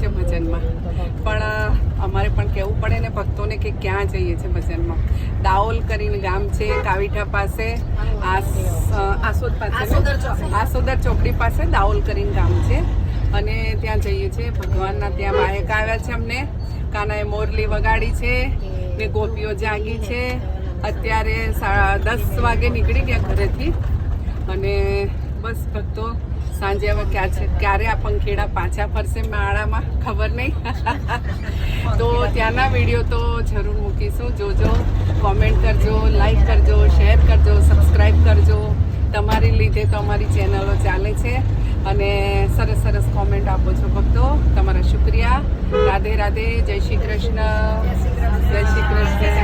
છે ભજનમાં, પણ અમારે પણ કહેવું પડે ને ભક્તોને કે ક્યાં જઈએ છીએ ભજનમાં. દાઓલ કરીને ગામ છે કાવીઠા પાસે, આસોદ પાસે, આસોદર ચોકડી પાસે દાઓલ કરીને ગામ છે, અને ત્યાં જઈએ છીએ. ભગવાનના ત્યાં માયક આવ્યા છે અમને, કાનાએ મોરલી વગાડી છે ને ગોપીઓ જાગી છે. અત્યારે 10 વાગે નીકળી ગયા ઘરેથી, અને બસ ભક્તો સાંજે હવે ક્યારે આ પંખેડા પાછા ફરશે માળામાં ખબર નહીં. તો ત્યાંના વિડીયો તો જરૂર મૂકીશું, જોજો, કોમેન્ટ કરજો, લાઈક કરજો, શેર કરજો, સબસ્ક્રાઈબ કરજો. તમારી લીધે તો અમારી ચેનલો ચાલે છે, અને સરસ સરસ કોમેન્ટ આપો છો ભક્તો, તમારા શુક્રિયા. રાધે રાધે, જય શ્રી કૃષ્ણ, જય શ્રી કૃષ્ણ.